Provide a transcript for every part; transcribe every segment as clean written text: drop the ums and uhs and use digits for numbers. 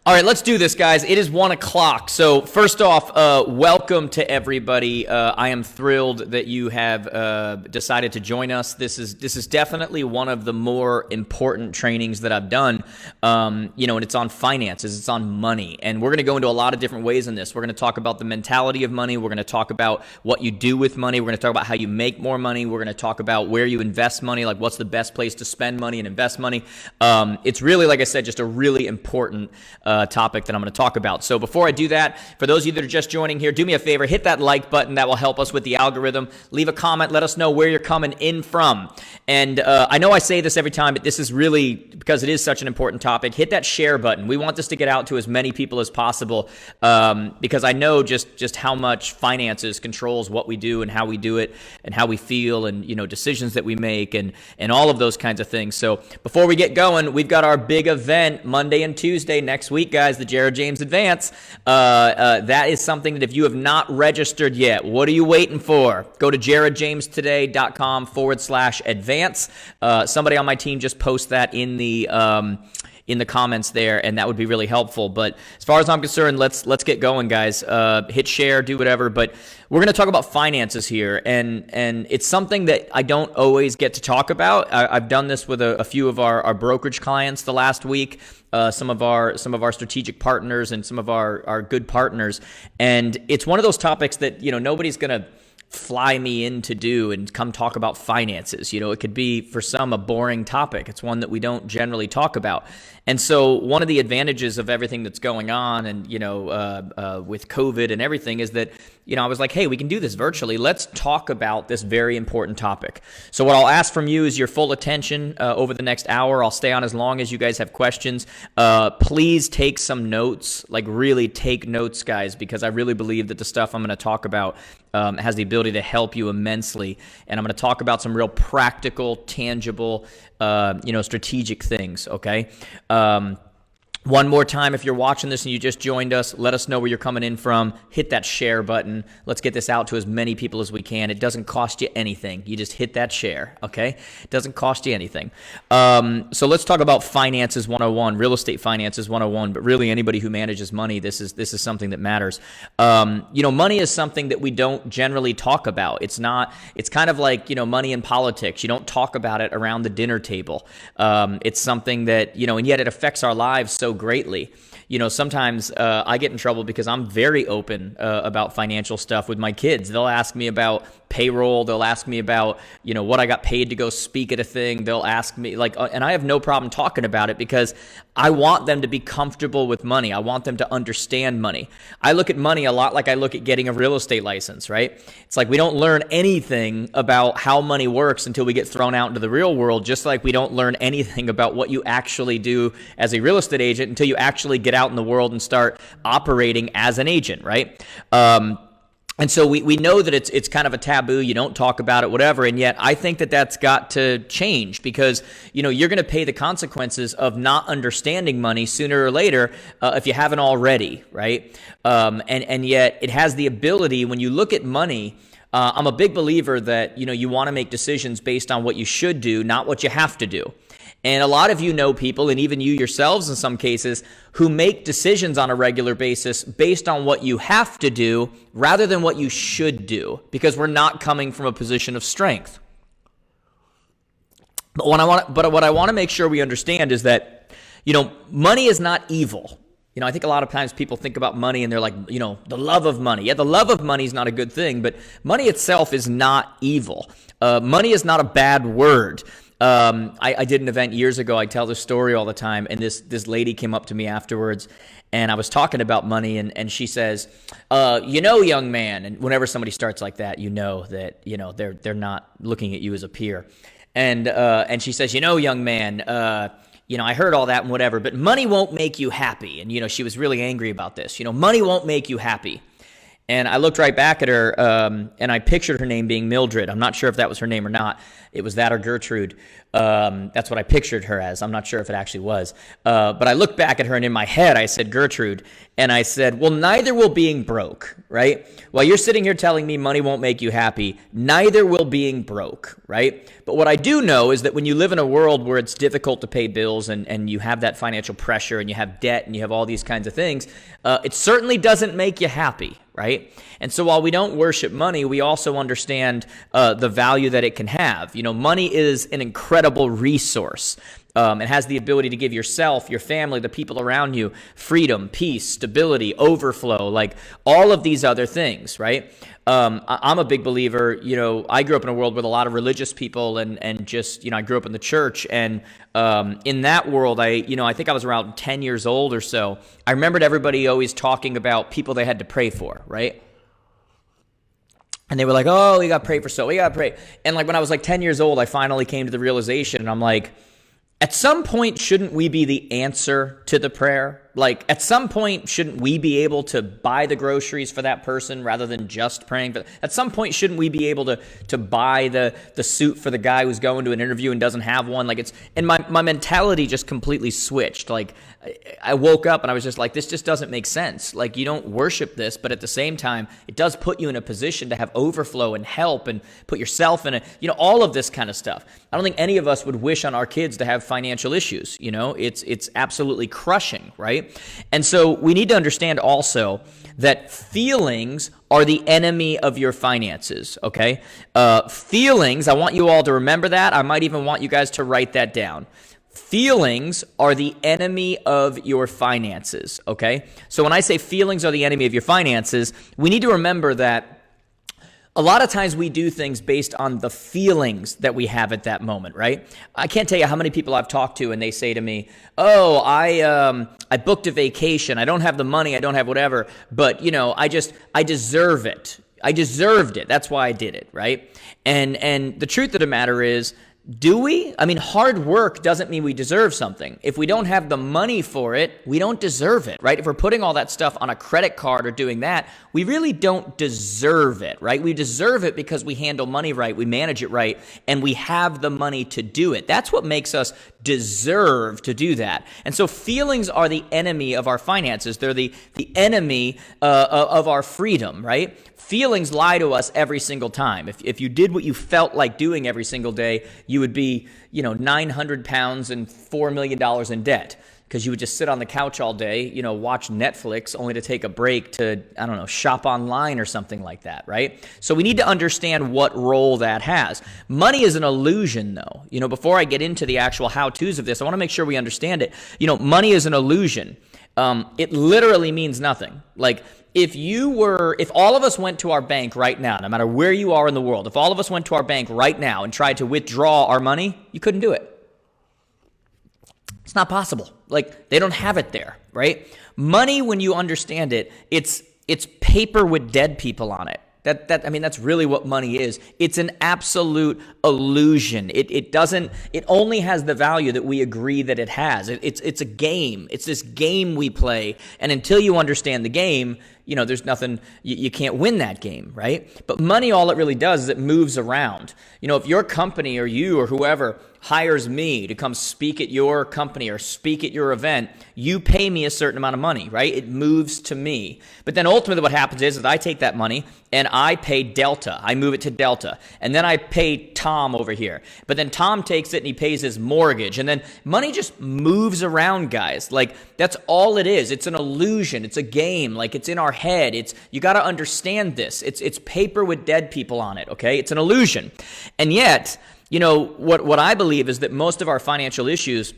All right, let's do this, guys. It is 1 o'clock. So first off, welcome to everybody. I am thrilled that you have decided to join us. This is definitely one of the more important trainings that I've done. And it's on finances, it's on money, and we're going to go into a lot of different ways in this. We're going to talk about the mentality of money. We're going to talk about what you do with money. We're going to talk about how you make more money. We're going to talk about where you invest money, like what's the best place to spend money and invest money. It's really, like I said, just a really important topic that I'm going to talk about. So before I do that, for those of you that are just joining here, do me a favor, hit that like button. That will help us with the algorithm. Leave a comment. Let us know where you're coming in from. And I know I say this every time, but this is really, because it is such an important topic, hit that share button. We want this to get out to as many people as possible because I know just how much finances controls what we do and how we do it and how we feel and, decisions that we make and all of those kinds of things. So before we get going, we've got our big event Monday and Tuesday next week, guys, the Jared James Advance. That is something that if you have not registered yet, what are you waiting for? Go to jaredjamestoday.com/advance. Somebody on my team just post that in the comments there, and that would be really helpful. But as far as I'm concerned, let's get going, guys. Hit share, do whatever. But we're going to talk about finances here, and it's something that I don't always get to talk about. I've done this with a few of our brokerage clients the last week, some of our strategic partners and some of our good partners, and it's one of those topics that nobody's going to fly me in to do and come talk about finances. It could be for some a boring topic. It's one that we don't generally talk about. And so one of the advantages of everything that's going on and, with COVID and everything is that, I was like, hey, we can do this virtually. Let's talk about this very important topic. So what I'll ask from you is your full attention over the next hour. I'll stay on as long as you guys have questions. Please take some notes, like really take notes, guys, because I really believe that the stuff I'm going to talk about has the ability to help you immensely. And I'm going to talk about some real practical, tangible, strategic things, okay? One more time, if you're watching this and you just joined us, let us know where you're coming in from. Hit that share button. Let's get this out to as many people as we can. It doesn't cost you anything. You just hit that share, okay? It doesn't cost you anything. So let's talk about finances 101, real estate finances 101, but really anybody who manages money, this is something that matters. Money is something that we don't generally talk about. It's kind of like, money in politics. You don't talk about it around the dinner table. It's something that, and yet it affects our lives so greatly. Sometimes I get in trouble because I'm very open about financial stuff with my kids. They'll ask me about payroll. They'll ask me about, what I got paid to go speak at a thing. They'll ask me and I have no problem talking about it because I want them to be comfortable with money. I want them to understand money. I look at money a lot like I look at getting a real estate license, right? It's like we don't learn anything about how money works until we get thrown out into the real world, just like we don't learn anything about what you actually do as a real estate agent until you actually get out in the world and start operating as an agent, right? And so we know that it's kind of a taboo. You don't talk about it, whatever. And yet I think that's got to change because, you're going to pay the consequences of not understanding money sooner or later if you haven't already, right? And yet it has the ability, when you look at money, I'm a big believer that, you want to make decisions based on what you should do, not what you have to do. And a lot of you know people, and even you yourselves in some cases, who make decisions on a regular basis based on what you have to do rather than what you should do, because we're not coming from a position of strength. But what I want to make sure we understand is that, money is not evil. I think a lot of times people think about money and they're like, the love of money. Yeah, the love of money is not a good thing, but money itself is not evil. Money is not a bad word. I did an event years ago. I tell this story all the time, and this lady came up to me afterwards, and I was talking about money, and she says, young man, and whenever somebody starts like that, that they're not looking at you as a peer, and she says, young man, I heard all that and whatever, but money won't make you happy, and she was really angry about this. Money won't make you happy. And I looked right back at her, and I pictured her name being Mildred. I'm not sure if that was her name or not. It was that or Gertrude. That's what I pictured her as. I'm not sure if it actually was. But I looked back at her, and in my head, I said Gertrude. And I said, well, neither will being broke, right? While you're sitting here telling me money won't make you happy, neither will being broke, right? But what I do know is that when you live in a world where it's difficult to pay bills and you have that financial pressure and you have debt and you have all these kinds of things, it certainly doesn't make you happy, right? And so while we don't worship money, we also understand the value that it can have. You know, money is an incredible resource. It has the ability to give yourself, your family, the people around you, freedom, peace, stability, overflow, like all of these other things, right? I'm a big believer, you know, I grew up in a world with a lot of religious people and just, you know, I grew up in the church, and in that world, I think I was around 10 years old or so. I remembered everybody always talking about people they had to pray for, right? And they were like, oh, we got to pray for so, we got to pray. And like when I was like 10 years old, I finally came to the realization, and I'm like, at some point, shouldn't we be the answer to the prayer? Like, at some point, shouldn't we be able to buy the groceries for that person rather than just praying for them? At some point, shouldn't we be able to buy the suit for the guy who's going to an interview and doesn't have one? Like, and my mentality just completely switched. Like, I woke up and I was just like, this just doesn't make sense. Like, you don't worship this, but at the same time, it does put you in a position to have overflow and help and put yourself in all of this kind of stuff. I don't think any of us would wish on our kids to have financial issues. You know, it's absolutely crushing, right? And so we need to understand also that feelings are the enemy of your finances, okay? Feelings, I want you all to remember that. I might even want you guys to write that down. Feelings are the enemy of your finances, okay? So when I say feelings are the enemy of your finances, we need to remember that a lot of times we do things based on the feelings that we have at that moment, right? I can't tell you how many people I've talked to and they say to me, oh, I booked a vacation. I don't have the money. I don't have whatever, but you know, I deserve it. I deserved it. That's why I did it, right? And the truth of the matter is, do we? I mean, hard work doesn't mean we deserve something. If we don't have the money for it, we don't deserve it, right? If we're putting all that stuff on a credit card or doing that, we really don't deserve it, right? We deserve it because we handle money right, we manage it right, and we have the money to do it. That's what makes us deserve to do that. And so feelings are the enemy of our finances. They're the enemy of our freedom, right? Feelings lie to us every single time. If you did what you felt like doing every single day, you would be, 900 pounds and $4 million in debt because you would just sit on the couch all day, watch Netflix only to take a break to, shop online or something like that, right? So we need to understand what role that has. Money is an illusion, though. Before I get into the actual how-tos of this, I want to make sure we understand it. Money is an illusion. It literally means nothing. Like, if all of us went to our bank right now, no matter where you are in the world, if all of us went to our bank right now and tried to withdraw our money, you couldn't do it. It's not possible. Like, they don't have it there, right? Money, when you understand it, it's paper with dead people on it. That's really what money is. It's an absolute illusion. It only has the value that we agree that it has. It's a game. It's this game we play. And until you understand the game, there's nothing, you can't win that game, right? But money, all it really does is it moves around. If your company or you or whoever hires me to come speak at your company or speak at your event, you pay me a certain amount of money, right? It moves to me. But then ultimately what happens is that I take that money and I pay Delta. I move it to Delta. And then I pay Tom over here. But then Tom takes it and he pays his mortgage. And then money just moves around, guys. Like, that's all it is. It's an illusion. It's a game. Like, it's in our head. You got to understand this. It's paper with dead people on it, okay? It's an illusion. And yet, what I believe is that most of our financial issues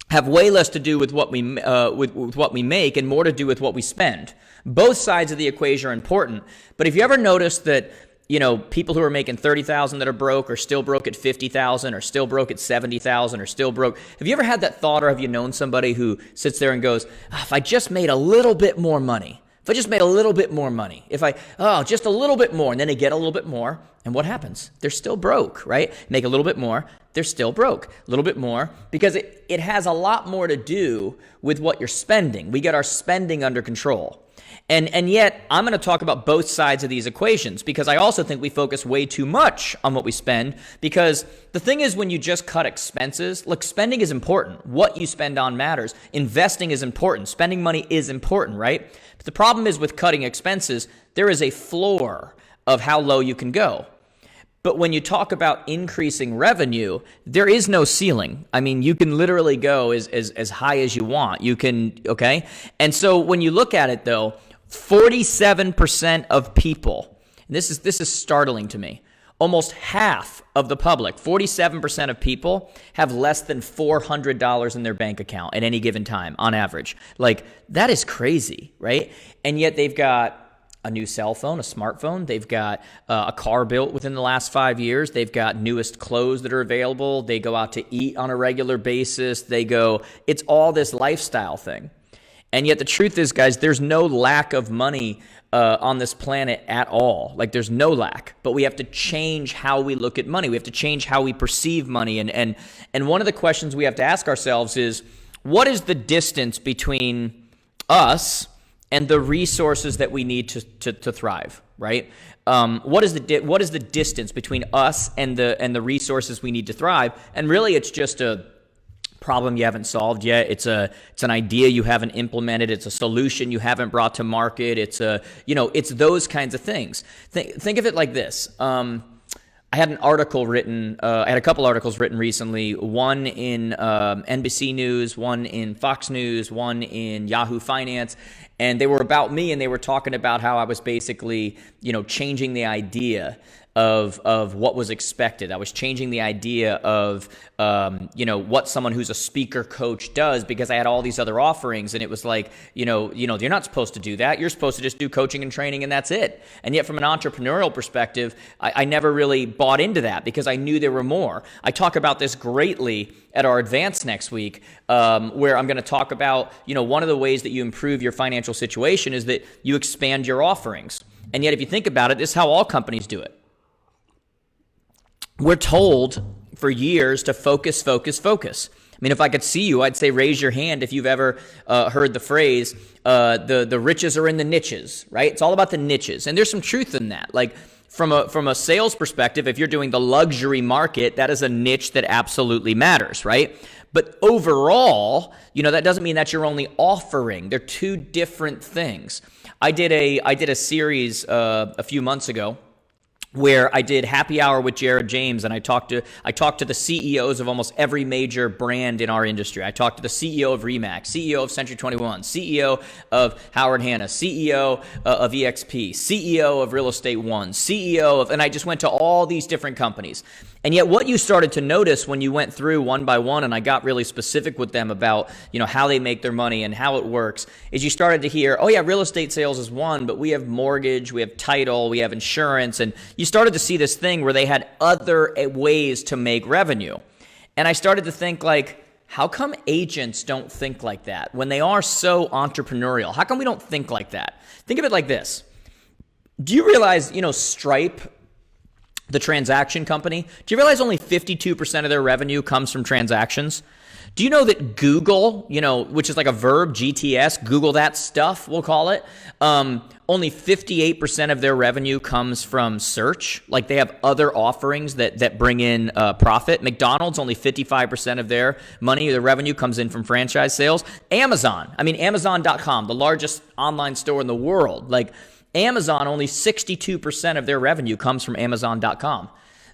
have way less to do with what we with what we make and more to do with what we spend. Both sides of the equation are important. But if you ever notice that, people who are making $30,000 that are broke are still broke at $50,000 or still broke at $70,000 or still broke. Have you ever had that thought, or have you known somebody who sits there and goes, if I just made a little bit more money, if I just made a little bit more money, just a little bit more, and then they get a little bit more, and what happens? They're still broke, right? Make a little bit more, they're still broke. A little bit more, because it has a lot more to do with what you're spending. We get our spending under control. And yet, I'm going to talk about both sides of these equations because I also think we focus way too much on what we spend. Because the thing is, when you just cut expenses, look, spending is important. What you spend on matters. Investing is important. Spending money is important, right? But the problem is with cutting expenses, there is a floor of how low you can go. But when you talk about increasing revenue, there is no ceiling. I mean, you can literally go as high as you want. You can, okay? And so when you look at it, though, 47% of people, and this is startling to me, almost half of the public, 47% of people have less than $400 in their bank account at any given time on average. Like, that is crazy, right? And yet they've got a new cell phone, a smartphone. They've got a car built within the last 5 years. They've got newest clothes that are available. They go out to eat on a regular basis. It's all this lifestyle thing. And yet the truth is, guys, there's no lack of money on this planet at all. Like, there's no lack, but we have to change how we look at money. We have to change how we perceive money. And one of the questions we have to ask ourselves is, what is the distance between us and the resources that we need to thrive, right? What is the distance between us and the resources we need to thrive? And really, it's just a problem you haven't solved yet. It's an idea you haven't implemented. It's a solution you haven't brought to market. It's those kinds of things. Think of it like this. I had a couple articles written recently, one in NBC News, one in Fox News, one in Yahoo Finance, and they were about me, and they were talking about how I was basically, changing the idea of what was expected. I was changing the idea of, what someone who's a speaker coach does, because I had all these other offerings, and it was like, you're not supposed to do that. You're supposed to just do coaching and training, and that's it. And yet from an entrepreneurial perspective, I never really bought into that because I knew there were more. I talk about this greatly at our advance next week, where I'm going to talk about, one of the ways that you improve your financial situation is that you expand your offerings. And yet if you think about it, this is how all companies do it. We're told for years to focus, focus, focus. I mean, if I could see you, I'd say raise your hand if you've ever heard the phrase, the riches are in the niches, right? It's all about the niches. And there's some truth in that. Like, from a sales perspective, if you're doing the luxury market, that is a niche that absolutely matters, right? But overall, that doesn't mean that's your only offering. They're two different things. I did a series a few months ago where I did happy hour with Jared James, and I talked to the CEOs of almost every major brand in our industry. I talked to the CEO of Remax, CEO of Century 21, CEO of Howard Hanna, CEO of EXP, CEO of Real Estate One, and I just went to all these different companies. And yet what you started to notice when you went through one by one, and I got really specific with them about, how they make their money and how it works, is you started to hear, oh yeah, real estate sales is one, but we have mortgage, we have title, we have insurance, and you started to see this thing where they had other ways to make revenue. And I started to think, like, how come agents don't think like that when they are so entrepreneurial? How come we don't think like that? Think of it like this. Do you realize, Stripe, the transaction company, do you realize only 52% of their revenue comes from transactions? Do you know that Google, which is like a verb, GTS, Google that stuff, we'll call it, only 58% of their revenue comes from search? Like, they have other offerings that bring in profit. McDonald's, only 55% of their revenue comes in from franchise sales. Amazon.com, the largest online store in the world, like, Amazon, only 62% of their revenue comes from Amazon.com.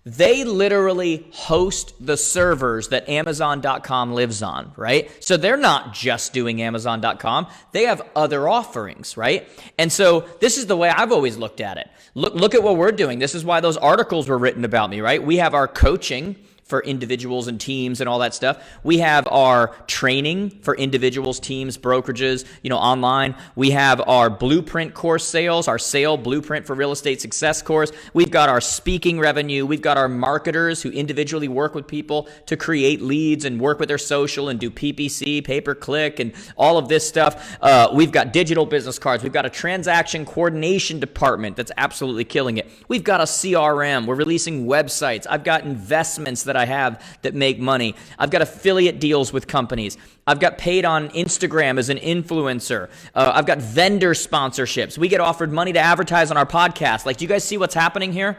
They literally host the servers that Amazon.com lives on, right? So they're not just doing Amazon.com. They have other offerings, right? And so this is the way I've always looked at it. Look at what we're doing. This is why those articles were written about me, right? We have our coaching for individuals and teams and all that stuff. We have our training for individuals, teams, brokerages, online. We have our blueprint course sales, our sale blueprint for real estate success course. We've got our speaking revenue. We've got our marketers who individually work with people to create leads and work with their social and do PPC, pay-per-click, and all of this stuff. We've got digital business cards. We've got a transaction coordination department that's absolutely killing it. We've got a CRM. We're releasing websites. I've got investments that I have that make money. I've got affiliate deals with companies. I've got paid on Instagram as an influencer. I've got vendor sponsorships. We get offered money to advertise on our podcast. Like, do you guys see what's happening here?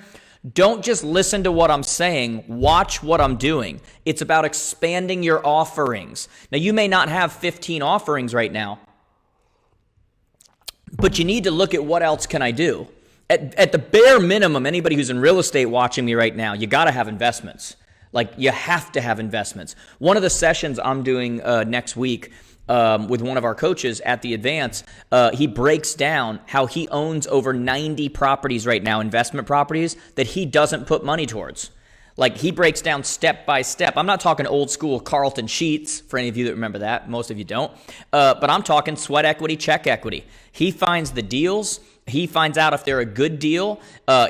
Don't just listen to what I'm saying. Watch what I'm doing. It's about expanding your offerings. Now, you may not have 15 offerings right now, but you need to look at what else can I do. At the bare minimum, anybody who's in real estate watching me right now, you got to have investments. Like, you have to have investments. One of the sessions I'm doing next week with one of our coaches at the Advance, he breaks down how he owns over 90 properties right now, investment properties, that he doesn't put money towards. Like, he breaks down step by step. I'm not talking old school Carlton Sheets, for any of you that remember that. Most of you don't. But I'm talking sweat equity, check equity. He finds the deals. He finds out if they're a good deal.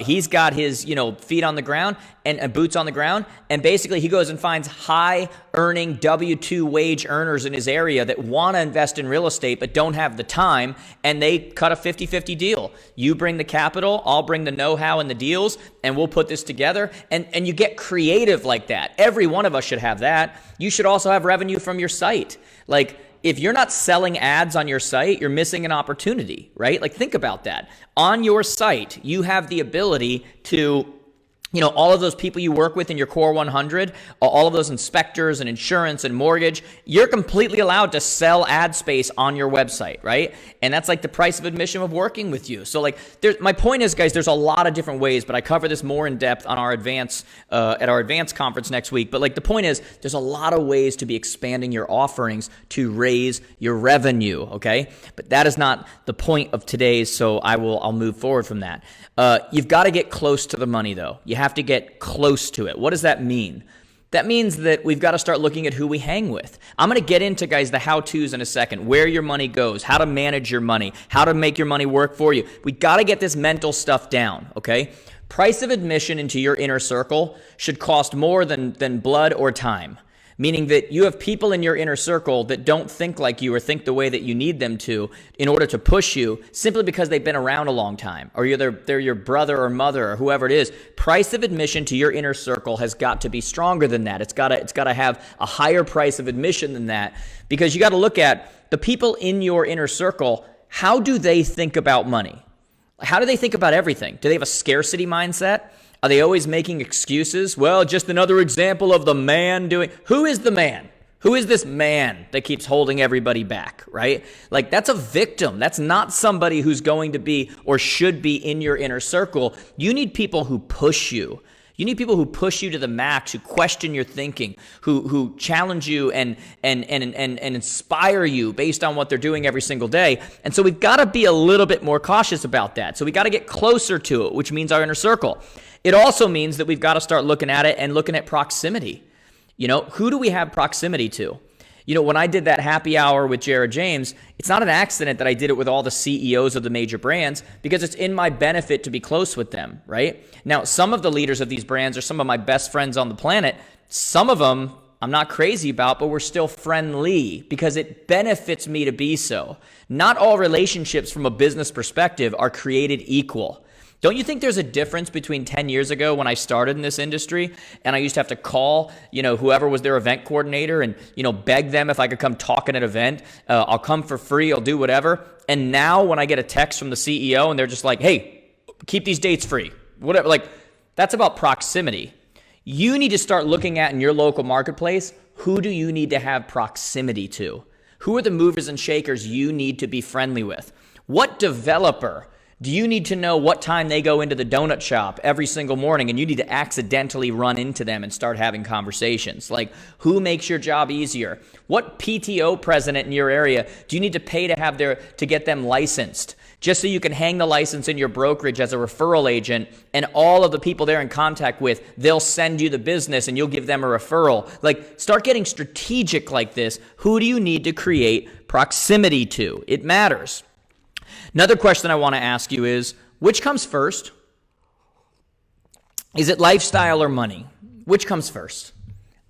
He's got his, feet on the ground and boots on the ground. And basically he goes and finds high earning W-2 wage earners in his area that want to invest in real estate but don't have the time. And they cut a 50-50 deal. You bring the capital, I'll bring the know-how and the deals, and we'll put this together. And you get creative like that. Every one of us should have that. You should also have revenue from your site. Like, if you're not selling ads on your site, you're missing an opportunity, right? Like, think about that. On your site, you have the ability to, all of those people you work with in your core 100, all of those inspectors and insurance and mortgage, you're completely allowed to sell ad space on your website, right? And that's like the price of admission of working with you. So my point is, guys, there's a lot of different ways, but I cover this more in depth on our Advance, at our Advance conference next week. But the point is, there's a lot of ways to be expanding your offerings to raise your revenue, okay? But that is not the point of today's, so I'll move forward from that. You've got to get close to the money, though. You have to get close to it. What does that mean? That means that we've got to start looking at who we hang with. I'm going to get into, guys, the how-tos in a second, where your money goes, how to manage your money, how to make your money work for you. We got to get this mental stuff down, okay? Price of admission into your inner circle should cost more than blood or time. Meaning that you have people in your inner circle that don't think like you or think the way that you need them to in order to push you simply because they've been around a long time, or they're your brother or mother or whoever it is. Price of admission to your inner circle has got to be stronger than that. It's got to have a higher price of admission than that, because you got to look at the people in your inner circle. How do they think about money? How do they think about everything? Do they have a scarcity mindset? Are they always making excuses? Well, just another example of the man doing... Who is the man? Who is this man that keeps holding everybody back, right? Like, that's a victim. That's not somebody who's going to be or should be in your inner circle. You need people who push you. You need people who push you to the max, who question your thinking, who challenge you and inspire you based on what they're doing every single day. And so we've got to be a little bit more cautious about that. So we got to get closer to it, which means our inner circle. It also means that we've got to start looking at it and looking at proximity. Who do we have proximity to? When I did that happy hour with Jared James, it's not an accident that I did it with all the CEOs of the major brands, because it's in my benefit to be close with them, right? Now, some of the leaders of these brands are some of my best friends on the planet. Some of them I'm not crazy about, but we're still friendly because it benefits me to be so. Not all relationships from a business perspective are created equal. Don't you think there's a difference between 10 years ago when I started in this industry and I used to have to call, whoever was their event coordinator and, beg them if I could come talk at an event. I'll come for free. I'll do whatever. And now when I get a text from the CEO and they're just like, hey, keep these dates free, whatever, that's about proximity. You need to start looking at in your local marketplace, who do you need to have proximity to? Who are the movers and shakers you need to be friendly with? What developer do you need to know what time they go into the donut shop every single morning, and you need to accidentally run into them and start having conversations? Who makes your job easier? What PTO president in your area do you need to pay to get them licensed? Just so you can hang the license in your brokerage as a referral agent, and all of the people they're in contact with, they'll send you the business and you'll give them a referral. Start getting strategic like this. Who do you need to create proximity to? It matters. Another question I want to ask you is, which comes first? Is it lifestyle or money? Which comes first?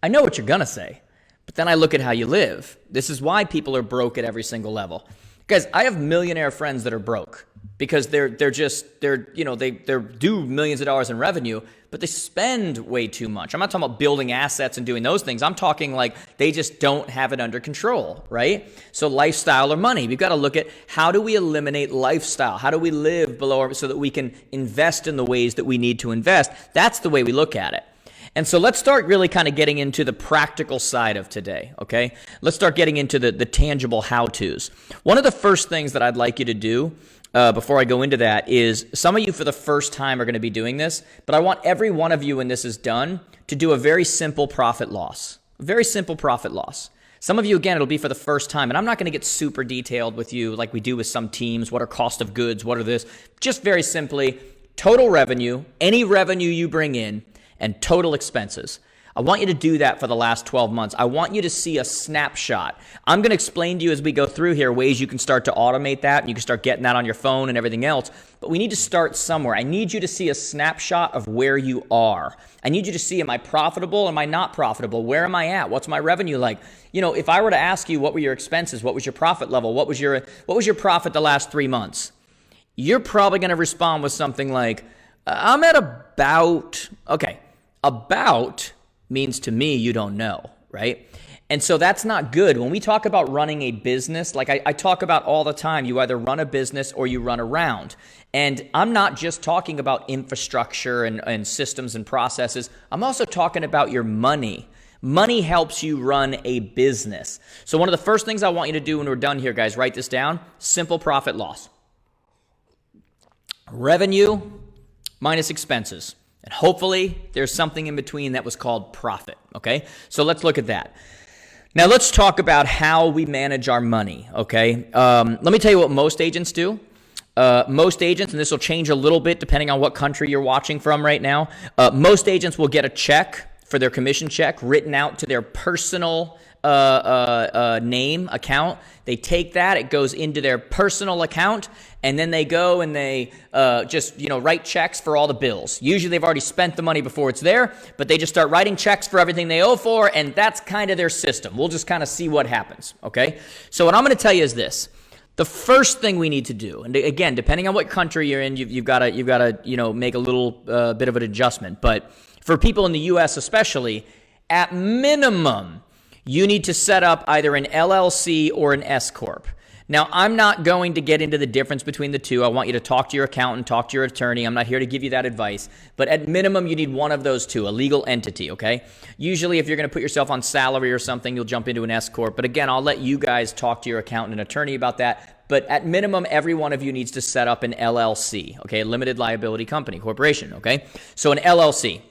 I know what you're going to say, but then I look at how you live. This is why people are broke at every single level. Guys, I have millionaire friends that are broke because they're due millions of dollars in revenue, but they spend way too much. I'm not talking about building assets and doing those things. I'm talking like they just don't have it under control, right? So lifestyle or money, we've got to look at how do we eliminate lifestyle? How do we live below so that we can invest in the ways that we need to invest? That's the way we look at it. And so let's start really kind of getting into the practical side of today, okay? Let's start getting into the tangible how-tos. One of the first things that I'd like you to do before I go into that is some of you for the first time are going to be doing this, but I want every one of you when this is done to do a very simple profit loss. Very simple profit loss. Some of you, again, it'll be for the first time, and I'm not going to get super detailed with you like we do with some teams. What are cost of goods? What are this? Just very simply, total revenue, any revenue you bring in, and total expenses. I want you to do that for the last 12 months. I want you to see a snapshot. I'm going to explain to you as we go through here ways you can start to automate that and you can start getting that on your phone and everything else. But we need to start somewhere. I need you to see a snapshot of where you are. I need you to see, am I profitable? Am I not profitable? Where am I at? What's my revenue like? You know, if I were to ask you what were your expenses, what was your profit level, what was your profit the last 3 months? You're probably going to respond with something like, I'm at about, okay. About means to me you don't know, right? And so that's not good. When we talk about running a business, like I talk about all the time, you either run a business or you run around. And I'm not just talking about infrastructure and systems and processes. I'm also talking about your money. Money helps you run a business. So one of the first things I want you to do when we're done here, guys, write this down. Simple profit loss. Revenue minus expenses. And hopefully there's something in between that was called profit, okay? So let's look at that. Now let's talk about how we manage our money, okay? Let me tell you what most agents do. Most agents, and this will change a little bit depending on what country you're watching from right now, most agents will get a check for their commission check written out to their personal name account. They take that, it goes into their personal account, and then they go and they just write checks for all the bills. Usually they've already spent the money before it's there, but they just start writing checks for everything they owe for, and that's kind of their system. We'll just kind of see what happens, okay? So what I'm going to tell you is this. The first thing we need to do, and again, depending on what country you're in, you've got to make a little bit of an adjustment. But for people in the U.S. especially, at minimum, you need to set up either an LLC or an S Corp. Now, I'm not going to get into the difference between the two. I want you to talk to your accountant, talk to your attorney. I'm not here to give you that advice. But at minimum, you need one of those two, a legal entity, okay? Usually, if you're going to put yourself on salary or something, you'll jump into an S Corp. But again, I'll let you guys talk to your accountant and attorney about that. But at minimum, every one of you needs to set up an LLC, okay? A limited liability company, corporation, okay? So an LLC.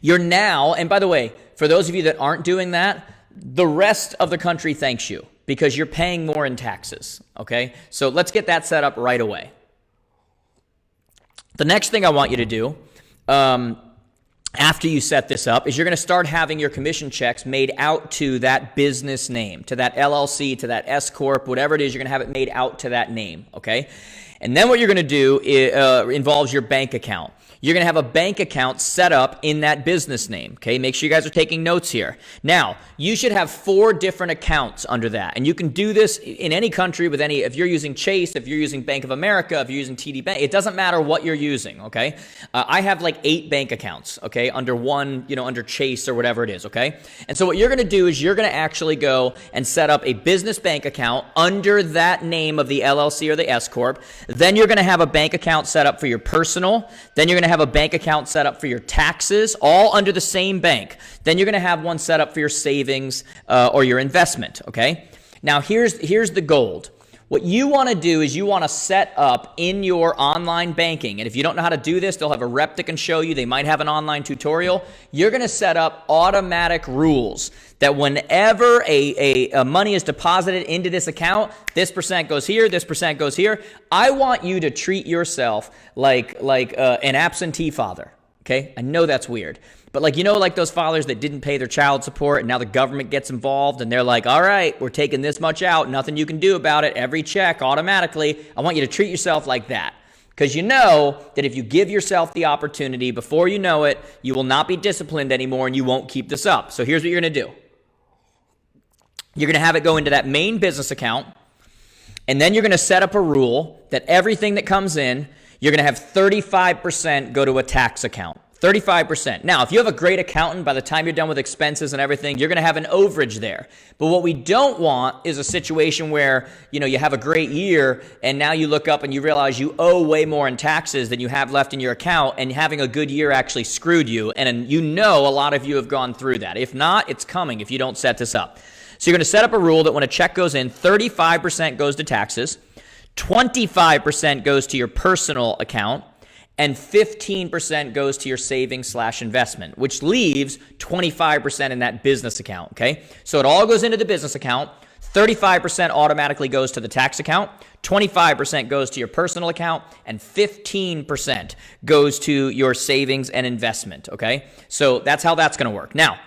You're now, and by the way, for those of you that aren't doing that, the rest of the country thanks you because you're paying more in taxes, okay? So let's get that set up right away. The next thing I want you to do after you set this up is you're going to start having your commission checks made out to that business name, to that LLC, to that S Corp, whatever it is, you're going to have it made out to that name, okay? And then what you're going to do involves your bank account. You're going to have a bank account set up in that business name, okay? Make sure you guys are taking notes here. Now, you should have 4 different accounts under that, and you can do this in any country with any, if you're using Chase, if you're using Bank of America, if you're using TD Bank, it doesn't matter what you're using, okay? I have like 8 bank accounts, okay, under one, under Chase or whatever it is, okay? And so what you're going to do is you're going to actually go and set up a business bank account under that name of the LLC or the S Corp. Then you're going to have a bank account set up for your personal. Then you're going to have a bank account set up for your taxes, all under the same bank. Then you're going to have one set up for your savings or your investment, okay? Now, here's the gold. What you want to do is you want to set up in your online banking, and if you don't know how to do this, they'll have a rep that can show you. They might have an online tutorial. You're going to set up automatic rules that whenever a money is deposited into this account, this percent goes here, this percent goes here. I want you to treat yourself like an absentee father, okay? I know that's weird. But like those fathers that didn't pay their child support and now the government gets involved and they're like, all right, we're taking this much out, nothing you can do about it, every check automatically. I want you to treat yourself like that. Because you know that if you give yourself the opportunity, before you know it, you will not be disciplined anymore and you won't keep this up. So here's what you're going to do. You're going to have it go into that main business account, and then you're going to set up a rule that everything that comes in, you're going to have 35% go to a tax account. 35%. Now, if you have a great accountant, by the time you're done with expenses and everything, you're going to have an overage there. But what we don't want is a situation where, you have a great year and now you look up and you realize you owe way more in taxes than you have left in your account, and having a good year actually screwed you. And a lot of you have gone through that. If not, it's coming if you don't set this up. So you're going to set up a rule that when a check goes in, 35% goes to taxes, 25% goes to your personal account, and 15% goes to your savings/investment, which leaves 25% in that business account, okay? So it all goes into the business account. 35% automatically goes to the tax account, 25% goes to your personal account, and 15% goes to your savings and investment, okay? So that's how that's going to work. Now,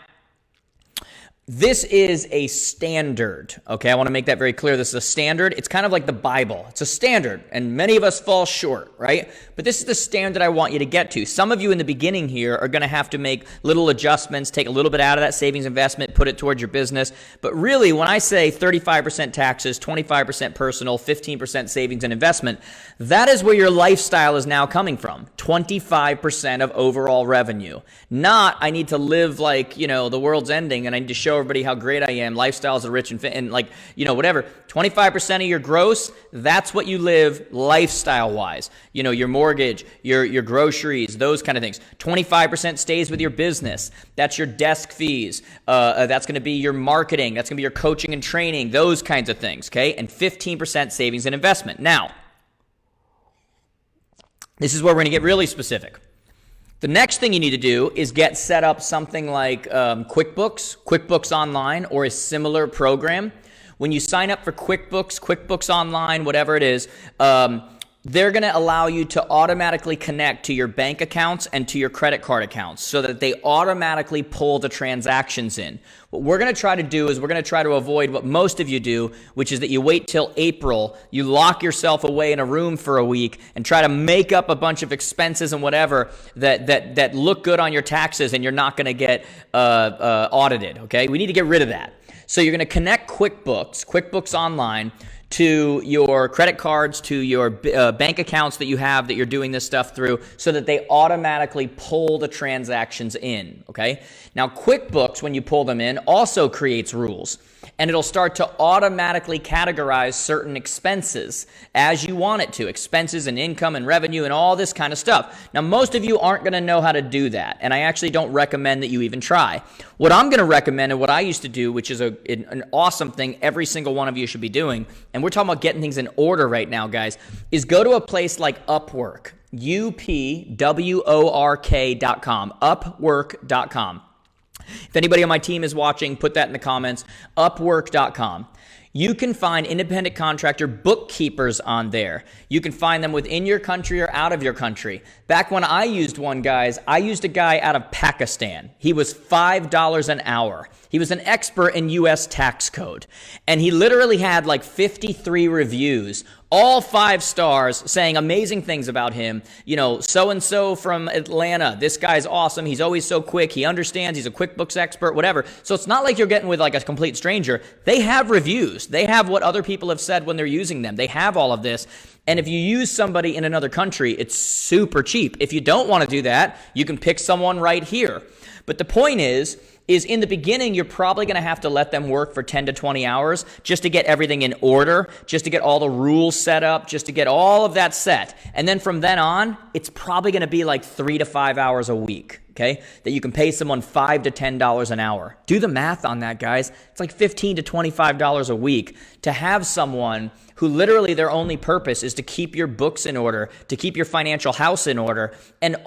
this is a standard, okay? I want to make that very clear. This is a standard. It's kind of like the Bible. It's a standard, and many of us fall short, right? But this is the standard I want you to get to. Some of you in the beginning here are going to have to make little adjustments, take a little bit out of that savings investment, put it towards your business. But really, when I say 35% taxes, 25% personal, 15% savings and investment, that is where your lifestyle is now coming from. 25% of overall revenue. Not, I need to live like, the world's ending and I need to show everybody how great I am. Lifestyles are rich and fit and whatever. 25% of your gross, that's what you live lifestyle wise. Your mortgage, your groceries, those kind of things. 25% stays with your business. That's your desk fees. That's going to be your marketing. That's going to be your coaching and training, those kinds of things. Okay. And 15% savings and investment. Now, this is where we're going to get really specific. The next thing you need to do is get set up something like QuickBooks Online, or a similar program. When you sign up for QuickBooks Online, whatever it is, they're going to allow you to automatically connect to your bank accounts and to your credit card accounts so that they automatically pull the transactions in. What we're going to try to do is we're going to try to avoid what most of you do, which is that you wait till April, you lock yourself away in a room for a week and try to make up a bunch of expenses and whatever that look good on your taxes, and you're not going to get audited, okay? We need to get rid of that. So you're going to connect QuickBooks Online, to your credit cards, to your bank accounts that you have that you're doing this stuff through, so that they automatically pull the transactions in, okay? Now, QuickBooks, when you pull them in, also creates rules, and it'll start to automatically categorize certain expenses as you want it to, expenses and income and revenue and all this kind of stuff. Now, most of you aren't going to know how to do that, and I actually don't recommend that you even try. What I'm going to recommend, and what I used to do, which is an awesome thing every single one of you should be doing, and we're talking about getting things in order right now, guys, is go to a place like Upwork, upwork.com, upwork.com. If anybody on my team is watching, put that in the comments, upwork.com. You can find independent contractor bookkeepers on there. You can find them within your country or out of your country. Back when I used one, guys, I used a guy out of Pakistan. He was $5 an hour. He was an expert in U.S. tax code. And he literally had like 53 reviews, all 5 stars, saying amazing things about him. So-and-so from Atlanta. This guy's awesome. He's always so quick. He understands. He's a QuickBooks expert, whatever. So it's not like you're getting with like a complete stranger. They have reviews. They have what other people have said when they're using them. They have all of this. And if you use somebody in another country, it's super cheap. If you don't want to do that, you can pick someone right here. But the point is in the beginning, you're probably going to have to let them work for 10 to 20 hours just to get everything in order, just to get all the rules set up, just to get all of that set. And then from then on, it's probably going to be like 3 to 5 hours a week, okay, that you can pay someone $5 to $10 an hour. Do the math on that, guys. It's like $15 to $25 a week to have someone who literally their only purpose is to keep your books in order, to keep your financial house in order. And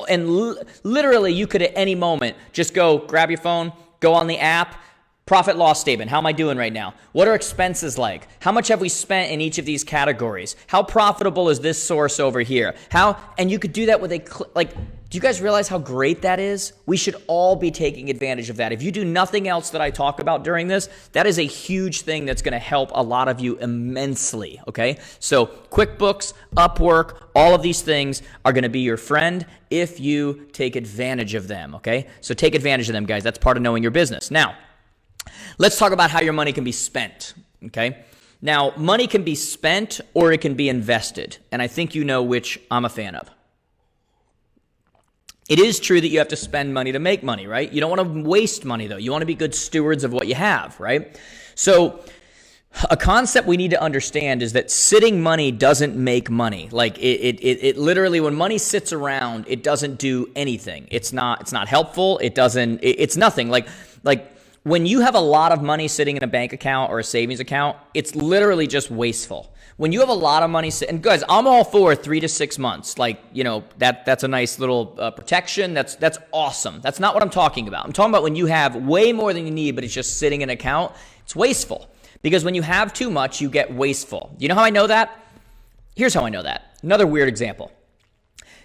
literally you could at any moment just go grab your phone, go on the app, profit loss statement. How am I doing right now? What are expenses like? How much have we spent in each of these categories? How profitable is this source over here? And you could do that with do you guys realize how great that is? We should all be taking advantage of that. If you do nothing else that I talk about during this, that is a huge thing that's going to help a lot of you immensely, okay? So QuickBooks, Upwork, all of these things are going to be your friend if you take advantage of them, okay? So take advantage of them, guys. That's part of knowing your business. Now, let's talk about how your money can be spent, okay? Now, money can be spent or it can be invested, and I think you know which I'm a fan of. It is true that you have to spend money to make money, right? You don't want to waste money, though. You want to be good stewards of what you have, right? So a concept we need to understand is that sitting money doesn't make money. Like it literally, when money sits around, it doesn't do anything. It's not helpful. It's nothing. Like when you have a lot of money sitting in a bank account or a savings account, it's literally just wasteful. When you have a lot of money, and guys, I'm all for 3 to 6 months. Like, that's a nice little protection. That's awesome. That's not what I'm talking about. I'm talking about when you have way more than you need, but it's just sitting in an account. It's wasteful. Because when you have too much, you get wasteful. You know how I know that? Here's how I know that. Another weird example.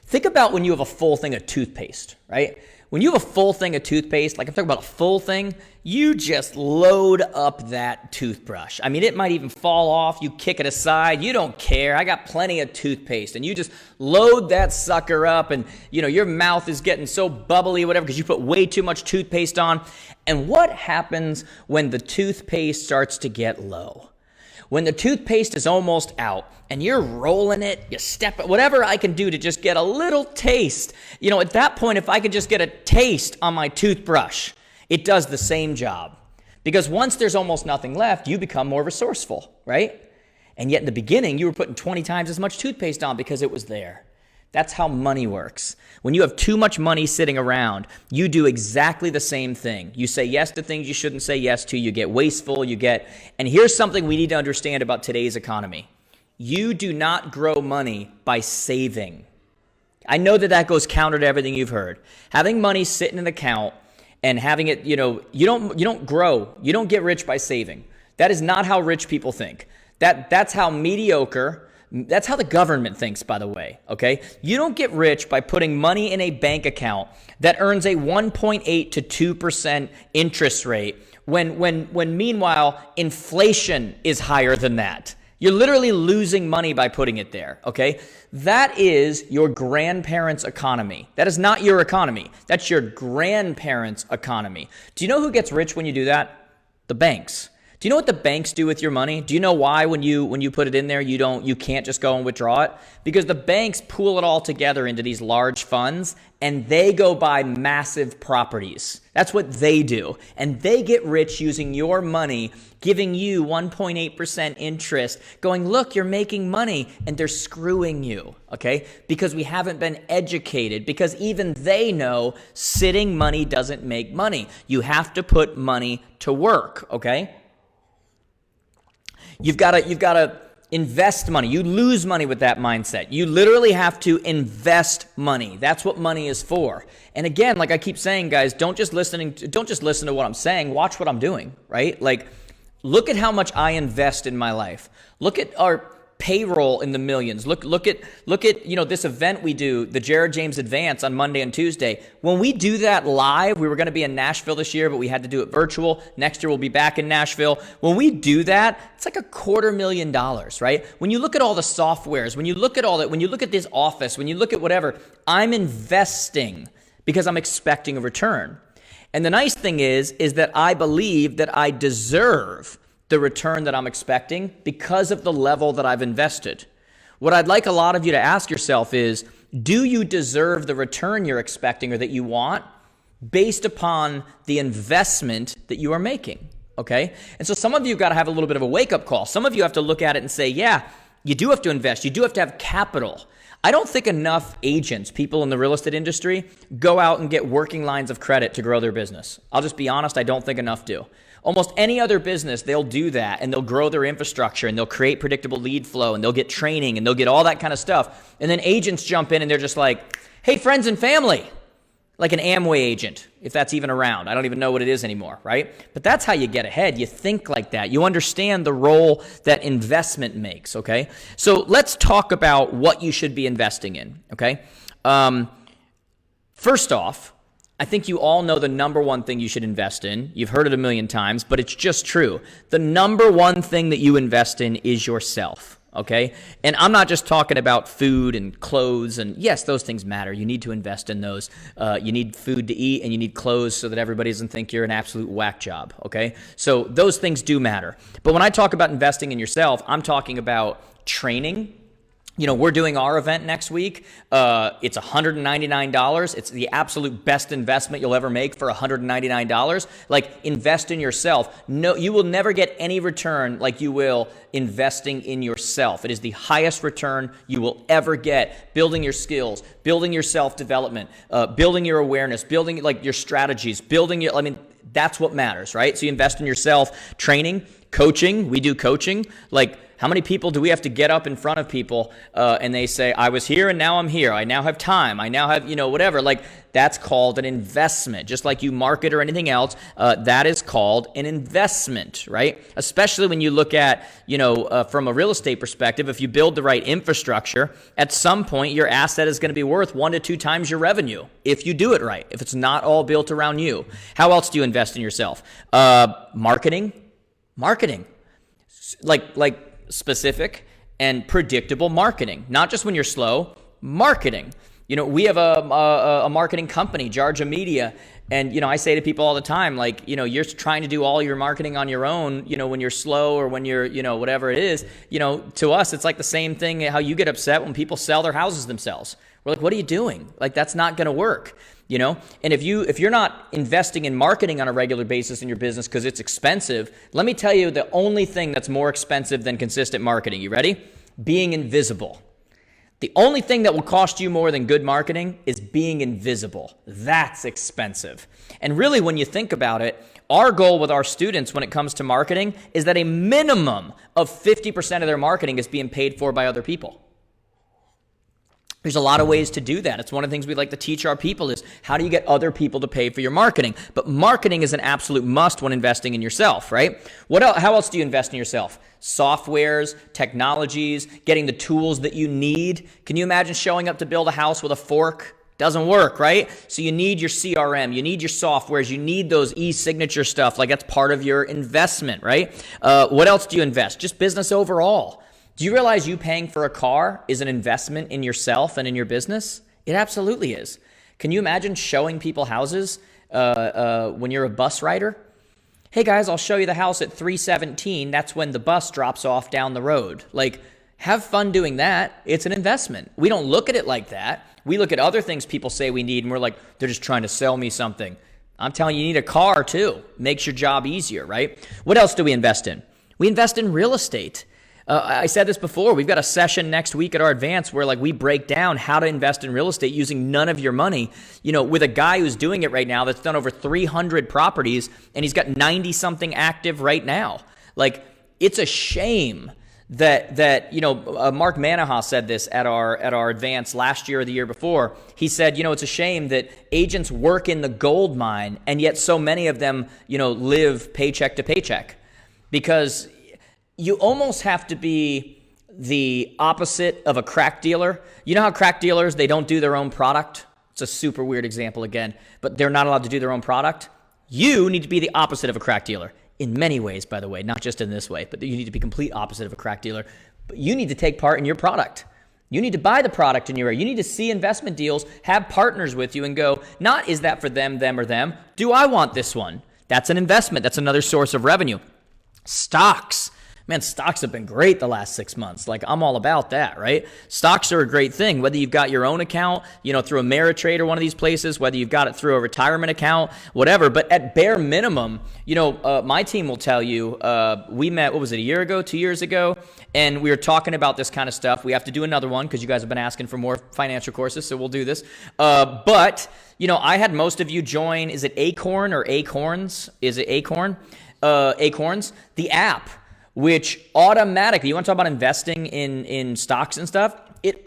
Think about when you have a full thing of toothpaste, right? When you have a full thing of toothpaste, like I'm talking about a full thing, you just load up that toothbrush. I mean, it might even fall off. You kick it aside. You don't care. I got plenty of toothpaste. And you just load that sucker up, and your mouth is getting so bubbly, whatever, because you put way too much toothpaste on. And what happens when the toothpaste starts to get low? When the toothpaste is almost out and you're rolling it, you step it, whatever I can do to just get a little taste. At that point, if I could just get a taste on my toothbrush, it does the same job. Because once there's almost nothing left, you become more resourceful, right? And yet in the beginning, you were putting 20 times as much toothpaste on because it was there. That's how money works. When you have too much money sitting around, you do exactly the same thing. You say yes to things you shouldn't say yes to. You get wasteful. And here's something we need to understand about today's economy. You do not grow money by saving. I know that goes counter to everything you've heard. Having money sit in an account and having it, you don't grow. You don't get rich by saving. That is not how rich people think. That's how mediocre. That's how the government thinks, by the way, okay? You don't get rich by putting money in a bank account that earns a 1.8 to 2% interest rate when meanwhile inflation is higher than that. You're literally losing money by putting it there, okay? That is your grandparents' economy. That is not your economy. That's your grandparents' economy. Do you know who gets rich when you do that? The banks. Do you know what the banks do with your money? Do you know why when you put it in there, you can't just go and withdraw it? Because the banks pool it all together into these large funds, and they go buy massive properties. That's what they do. And they get rich using your money, giving you 1.8% interest, going, look, you're making money, and they're screwing you, okay? Because we haven't been educated, because even they know sitting money doesn't make money. You have to put money to work, okay? You've got to invest money. You lose money with that mindset. You literally have to invest money. That's what money is for. And again, like I keep saying, guys, don't just listen to what I'm saying. Watch what I'm doing, right? Like, look at how much I invest in my life. Look at our payroll in the millions. Look at this event we do, the Jared James Advance on Monday and Tuesday. When we do that live, we were going to be in Nashville this year, but we had to do it virtual. Next year we'll be back in Nashville. When we do that, it's like $250,000, right? When you look at all the softwares, when you look at all that, when you look at this office, when you look at whatever, I'm investing because I'm expecting a return. And the nice thing is that I believe that I deserve the return that I'm expecting because of the level that I've invested. What I'd like a lot of you to ask yourself is, do you deserve the return you're expecting or that you want based upon the investment that you are making, okay? And so some of you got to have a little bit of a wake-up call. Some of you have to look at it and say, yeah, you do have to invest. You do have to have capital. I don't think enough agents, people in the real estate industry, go out and get working lines of credit to grow their business. I'll just be honest, I don't think enough do. Almost any other business, they'll do that, and they'll grow their infrastructure, and they'll create predictable lead flow, and they'll get training, and they'll get all that kind of stuff. And then agents jump in, and they're just like, hey, friends and family, like an Amway agent, if that's even around. I don't even know what it is anymore, right? But that's how you get ahead. You think like that. You understand the role that investment makes, okay? So let's talk about what you should be investing in, okay? First off, I think you all know the number one thing you should invest in. You've heard it a million times, but it's just true. The number one thing that you invest in is yourself, okay? And I'm not just talking about food and clothes, and yes, those things matter. You need to invest in those. You need food to eat, and you need clothes so that everybody doesn't think you're an absolute whack job, okay? So those things do matter. But when I talk about investing in yourself, I'm talking about training. we're doing our event next week. It's $199. It's the absolute best investment you'll ever make for $199. Like, invest in yourself. No, you will never get any return like you will investing in yourself. It is the highest return you will ever get. Building your skills, building your self-development, building your awareness, building like your strategies, that's what matters, right? So you invest in yourself. Training, coaching. We do coaching. Like, how many people do we have to get up in front of people and they say, I was here and now I'm here. I now have time. I now have, whatever. Like, that's called an investment. Just like you market or anything else, that is called an investment, right? Especially when you look at, from a real estate perspective, if you build the right infrastructure, at some point your asset is going to be worth 1 to 2 times your revenue if you do it right, if it's not all built around you. How else do you invest in yourself? Marketing. Like specific and predictable marketing, not just when you're slow. Marketing. We have a marketing company, Jarja Media, and I say to people all the time, like, you're trying to do all your marketing on your own, when you're slow or when you're, whatever it is, to us, it's like the same thing how you get upset when people sell their houses themselves. We're like, what are you doing? Like, that's not going to work. And if you're not investing in marketing on a regular basis in your business because it's expensive, let me tell you the only thing that's more expensive than consistent marketing. You ready? Being invisible. The only thing that will cost you more than good marketing is being invisible. That's expensive. And really, when you think about it, our goal with our students when it comes to marketing is that a minimum of 50% of their marketing is being paid for by other people. There's a lot of ways to do that. It's one of the things we like to teach our people is how do you get other people to pay for your marketing? But marketing is an absolute must when investing in yourself, right? What else? How else do you invest in yourself? Softwares, technologies, getting the tools that you need. Can you imagine showing up to build a house with a fork? Doesn't work, right? So you need your CRM, you need your softwares, you need those e-signature stuff. Like, that's part of your investment, right? What else do you invest? Just business overall. Do you realize you paying for a car is an investment in yourself and in your business? It absolutely is. Can you imagine showing people houses when you're a bus rider? Hey guys, I'll show you the house at 317. That's when the bus drops off down the road. Like, have fun doing that. It's an investment. We don't look at it like that. We look at other things people say we need and we're like, they're just trying to sell me something. I'm telling you, you need a car too. Makes your job easier, right? What else do we invest in? We invest in real estate. I said this before, we've got a session next week at our advance where we break down how to invest in real estate using none of your money, with a guy who's doing it right now that's done over 300 properties and he's got 90 something active right now. Like, it's a shame that Mark Manaha said this at our advance last year or the year before. He said, it's a shame that agents work in the gold mine and yet so many of them, live paycheck to paycheck, because you almost have to be the opposite of a crack dealer. You know how crack dealers, they don't do their own product? It's a super weird example again, but they're not allowed to do their own product. You need to be the opposite of a crack dealer. In many ways, by the way, not just in this way, but you need to be complete opposite of a crack dealer. But you need to take part in your product. You need to buy the product in your area. You need to see investment deals, have partners with you and go, not is that for them, or them? Do I want this one? That's an investment. That's another source of revenue. Stocks. Man, stocks have been great the last 6 months. Like, I'm all about that, right? Stocks are a great thing, whether you've got your own account, through Ameritrade or one of these places, whether you've got it through a retirement account, whatever. But at bare minimum, my team will tell you, we met, a year ago, 2 years ago, and we were talking about this kind of stuff. We have to do another one because you guys have been asking for more financial courses, so we'll do this. But I had most of you join, is it Acorn or Acorns? Is it Acorn? Acorns, the app, which automatically, you want to talk about investing in stocks and stuff? It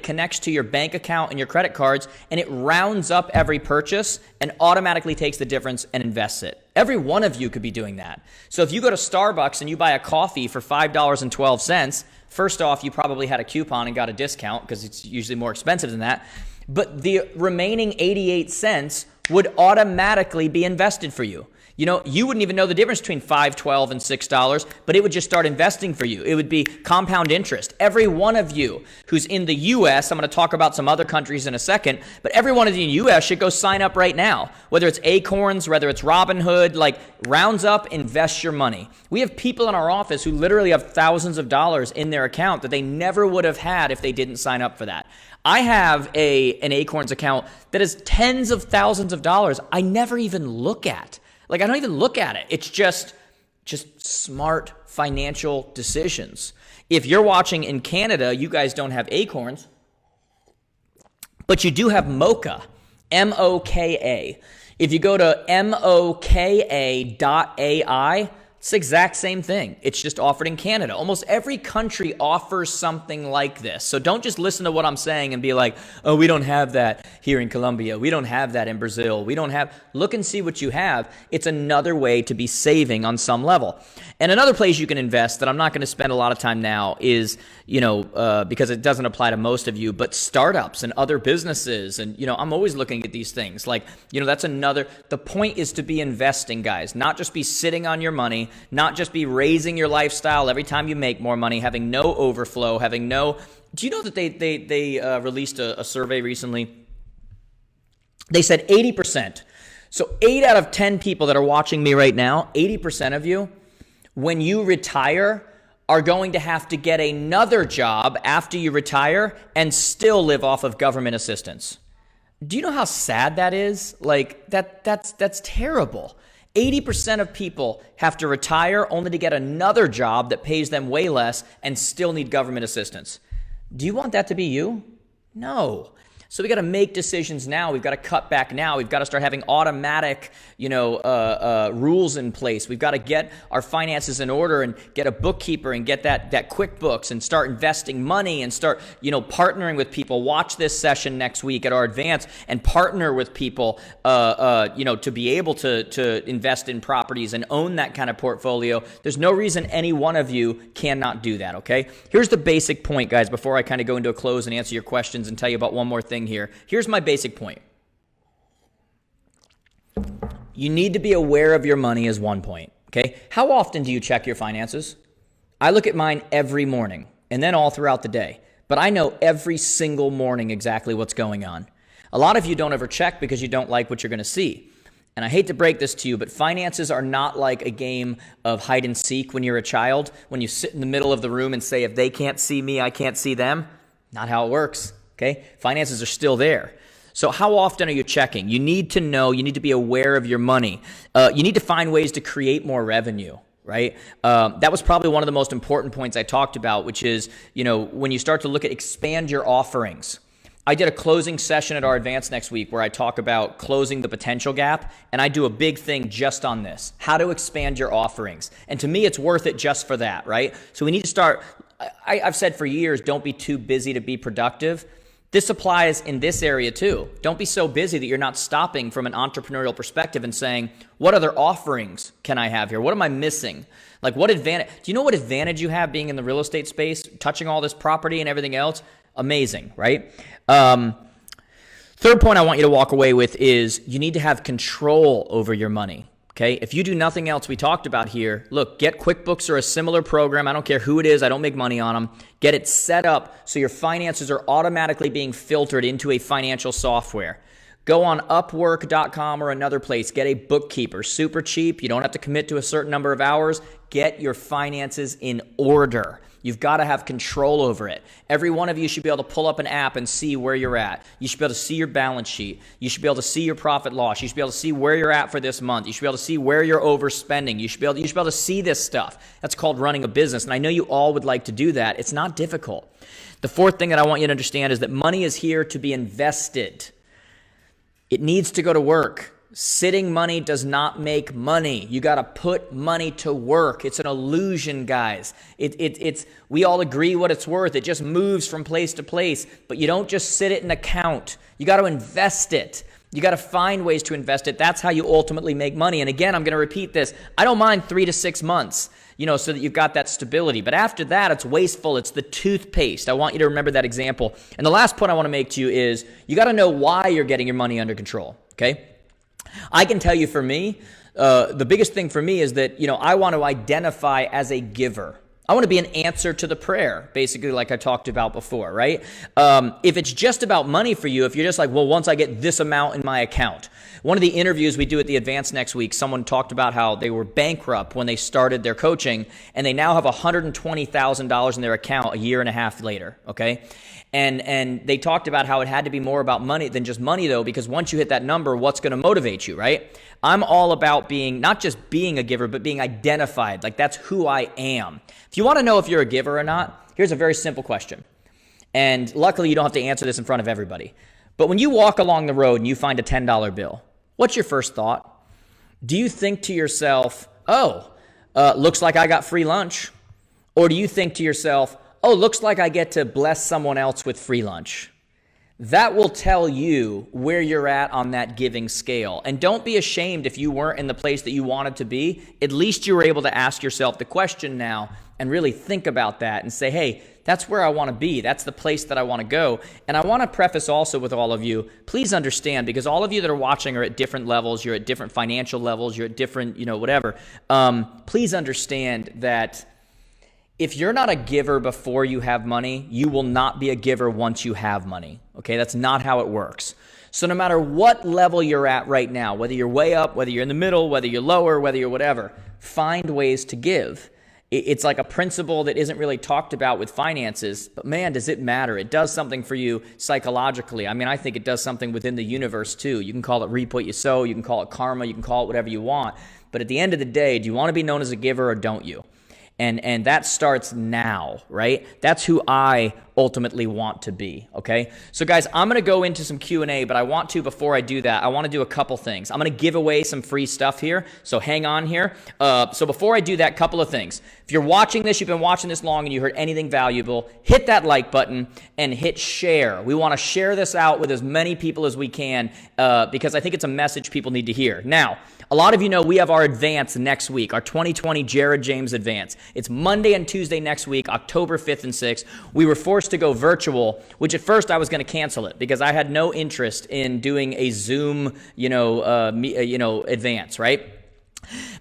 connects to your bank account and your credit cards, and it rounds up every purchase and automatically takes the difference and invests it. Every one of you could be doing that. So if you go to Starbucks and you buy a coffee for $5.12, first off, you probably had a coupon and got a discount because it's usually more expensive than that. But the remaining 88 cents would automatically be invested for you. You know, you wouldn't even know the difference between $5, $12, and $6, but it would just start investing for you. It would be compound interest. Every one of you who's in the U.S., I'm going to talk about some other countries in a second, but every one of you in the U.S. should go sign up right now. Whether it's Acorns, whether it's Robinhood, like rounds up, invest your money. We have people in our office who literally have thousands of dollars in their account that they never would have had if they didn't sign up for that. I have an Acorns account that is tens of thousands of dollars I never even look at. Like, I don't even look at it. It's just smart financial decisions. If you're watching in Canada, you guys don't have Acorns, but you do have Moka, M-O-K-A. If you go to moka.ai, it's the exact same thing. It's just offered in Canada. Almost every country offers something like this. So don't just listen to what I'm saying and be like, oh, we don't have that here in Colombia. We don't have that in Brazil. We don't have. Look and see what you have. It's another way to be saving on some level. And another place you can invest that I'm not going to spend a lot of time now is, because it doesn't apply to most of you, but startups and other businesses. And, I'm always looking at these things. Like, that's another. The point is to be investing, guys, not just be sitting on your money. Not just be raising your lifestyle every time you make more money, having no overflow, having no. Do you know that they released a survey recently? They said 80%. So 8 out of 10 people that are watching me right now, 80% of you, when you retire, are going to have to get another job after you retire and still live off of government assistance. Do you know how sad that is? Like that's terrible. 80% of people have to retire only to get another job that pays them way less and still need government assistance. Do you want that to be you? No. So we got to make decisions now. We've got to cut back now. We've got to start having automatic, rules in place. We've got to get our finances in order and get a bookkeeper and get that QuickBooks and start investing money and start, partnering with people. Watch this session next week at our advance and partner with people, to be able to invest in properties and own that kind of portfolio. There's no reason any one of you cannot do that, okay? Here's the basic point, guys, before I kind of go into a close and answer your questions and tell you about one more thing here. Here's my basic point. You need to be aware of your money is one point, okay? How often do you check your finances? I look at mine every morning and then all throughout the day, but I know every single morning exactly what's going on. A lot of you don't ever check because you don't like what you're going to see. And I hate to break this to you, but finances are not like a game of hide and seek when you're a child, when you sit in the middle of the room and say, if they can't see me, I can't see them. Not how it works. Okay, finances are still there. So how often are you checking? You need to know, you need to be aware of your money. You need to find ways to create more revenue, right? That was probably one of the most important points I talked about, which is, when you start to look at expand your offerings. I did a closing session at our advance next week where I talk about closing the potential gap, and I do a big thing just on this, how to expand your offerings. And to me, it's worth it just for that, right? So we need to start, I've said for years, don't be too busy to be productive. This applies in this area too. Don't be so busy that you're not stopping from an entrepreneurial perspective and saying, what other offerings can I have here? What am I missing? Like what advantage, do you know what advantage you have being in the real estate space, touching all this property and everything else? Amazing, right? Third point I want you to walk away with is you need to have control over your money. Okay, if you do nothing else we talked about here, look, get QuickBooks or a similar program. I don't care who it is. I don't make money on them. Get it set up so your finances are automatically being filtered into a financial software. Go on Upwork.com or another place. Get a bookkeeper. Super cheap. You don't have to commit to a certain number of hours. Get your finances in order. You've got to have control over it. Every one of you should be able to pull up an app and see where you're at. You should be able to see your balance sheet. You should be able to see your profit loss. You should be able to see where you're at for this month. You should be able to see where you're overspending. You should be able to see this stuff. That's called running a business. And I know you all would like to do that. It's not difficult. The fourth thing that I want you to understand is that money is here to be invested. It needs to go to work. Sitting money does not make money. You got to put money to work. It's an illusion, guys. We all agree what it's worth. It just moves from place to place, but you don't just sit it in an account. You got to invest it. You got to find ways to invest it. That's how you ultimately make money. And again, I'm going to repeat this. I don't mind 3 to 6 months, so that you've got that stability. But after that, it's wasteful. It's the toothpaste. I want you to remember that example. And the last point I want to make to you is you got to know why you're getting your money under control, okay? I can tell you for me, the biggest thing for me is that, I want to identify as a giver. I want to be an answer to the prayer, basically, like I talked about before, right? If it's just about money for you, if you're just like, well, once I get this amount in my account. One of the interviews we do at the Advance next week, someone talked about how they were bankrupt when they started their coaching, and they now have $120,000 in their account a year and a half later, okay? And they talked about how it had to be more about money than just money, though, because once you hit that number, what's going to motivate you, right? I'm all about being, not just being a giver, but being identified. Like, that's who I am. If you want to know if you're a giver or not, here's a very simple question. And luckily, you don't have to answer this in front of everybody. But when you walk along the road and you find a $10 bill, what's your first thought? Do you think to yourself, looks like I got free lunch? Or do you think to yourself, looks like I get to bless someone else with free lunch? That will tell you where you're at on that giving scale. And don't be ashamed if you weren't in the place that you wanted to be. At least you were able to ask yourself the question now and really think about that and say, hey, that's where I want to be. That's the place that I want to go. And I want to preface also with all of you, please understand, because all of you that are watching are at different levels. You're at different financial levels. You're at different, whatever. Please understand that if you're not a giver before you have money, you will not be a giver once you have money. Okay, that's not how it works. So no matter what level you're at right now, whether you're way up, whether you're in the middle, whether you're lower, whether you're whatever, find ways to give. It's like a principle that isn't really talked about with finances, but man, does it matter. It does something for you psychologically. I mean, I think it does something within the universe too. You can call it reap what you sow, you can call it karma, you can call it whatever you want. But at the end of the day, do you want to be known as a giver or don't you? And that starts now, right? That's who I ultimately want to be, okay? So guys, I'm going to go into some Q&A, but before I do that, I want to do a couple things. I'm going to give away some free stuff here, so hang on here. So before I do that, couple of things. If you're watching this, you've been watching this long and you heard anything valuable, hit that like button and hit share. We want to share this out with as many people as we can because I think it's a message people need to hear. Now, a lot of you know we have our advance next week, our 2020 Jared James Advance. It's Monday and Tuesday next week, October 5th and 6th. We were forced to go virtual, which at first I was going to cancel it because I had no interest in doing a Zoom, advance, right?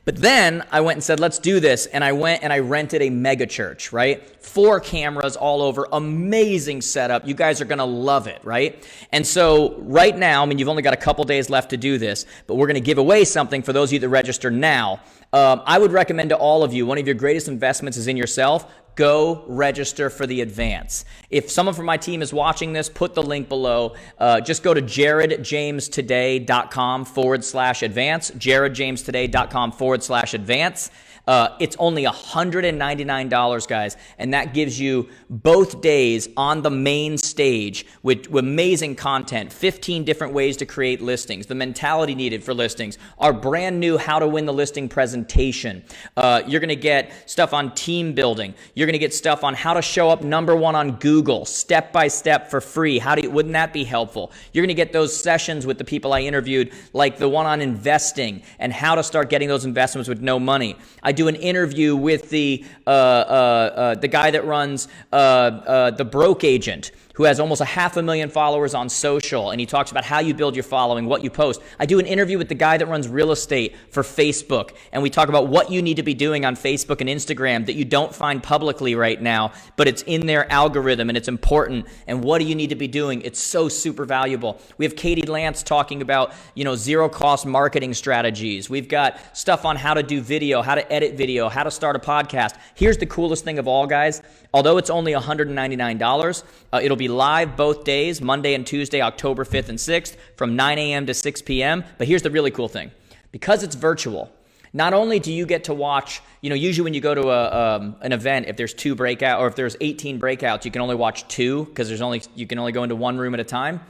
But then I went and said, let's do this. And I went and I rented a mega church, right? 4 cameras all over, amazing setup. You guys are going to love it, right? And so right now, you've only got a couple days left to do this, but we're going to give away something for those of you that register now. I would recommend to all of you, one of your greatest investments is in yourself. Go register for the advance. If someone from my team is watching this, put the link below. Just go to jaredjamestoday.com/advance, jaredjamestoday.com/advance. It's only $199, guys, and that gives you both days on the main stage with amazing content, 15 different ways to create listings, the mentality needed for listings, our brand new How to Win the Listing presentation. You're going to get stuff on team building. You're going to get stuff on how to show up #1 on Google, step by step for free. Wouldn't that be helpful? You're going to get those sessions with the people I interviewed, like the one on investing and how to start getting those investments with no money. I do an interview with the guy that runs the Broke Agent, who has almost 500,000 followers on social, and he talks about how you build your following, what you post. I do an interview with the guy that runs real estate for Facebook, and we talk about what you need to be doing on Facebook and Instagram that you don't find publicly right now, but it's in their algorithm and it's important, and what do you need to be doing? It's so super valuable. We have Katie Lance talking about, zero-cost marketing strategies. We've got stuff on how to do video, how to edit video, how to start a podcast. Here's the coolest thing of all, guys. Although it's only $199, it'll be live both days, Monday and Tuesday, October 5th and 6th, from 9 a.m. to 6 p.m. But here's the really cool thing. Because it's virtual, not only do you get to watch, usually when you go to an event, if there's 2 breakout or if there's 18 breakouts, you can only watch 2 because you can only go into 1 room at a time.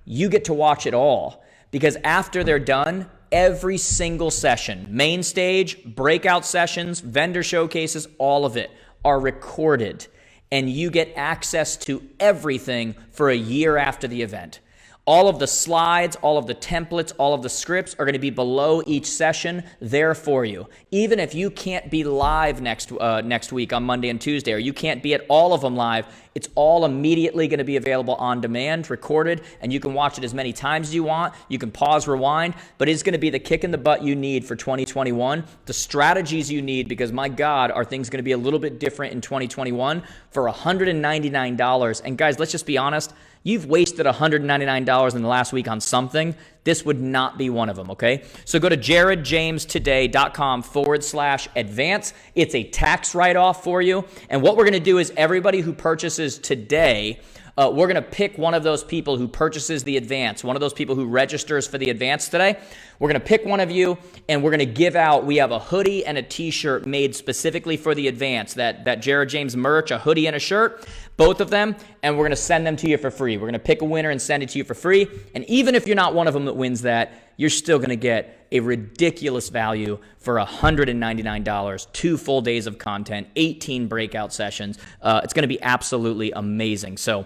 You get to watch it all because after they're done, every single session, main stage, breakout sessions, vendor showcases, all of it are recorded, and you get access to everything for a year after the event. All of the slides, all of the templates, all of the scripts are going to be below each session there for you. Even if you can't be live next week on Monday and Tuesday, or you can't be at all of them live, It's all immediately going to be available on demand, recorded, and you can watch it as many times as you want. You can pause, rewind, but it's going to be the kick in the butt you need for 2021, the strategies you need, because my God, are things going to be a little bit different in 2021 for $199. And guys, let's just be honest. You've wasted $199 in the last week on something. This would not be one of them, okay? So go to jaredjamestoday.com/advance. It's a tax write-off for you. And what we're going to do is everybody who purchases today, we're going to pick one of those people who purchases the advance, one of those people who registers for the advance today. We're going to pick one of you, and we're going to give out, we have a hoodie and a t-shirt made specifically for the advance, that Jared James merch, a hoodie and a shirt, both of them, and we're going to send them to you for free. We're going to pick a winner and send it to you for free. And even if you're not one of them that wins that, you're still going to get a ridiculous value for $199, 2 full days of content, 18 breakout sessions. It's going to be absolutely amazing. So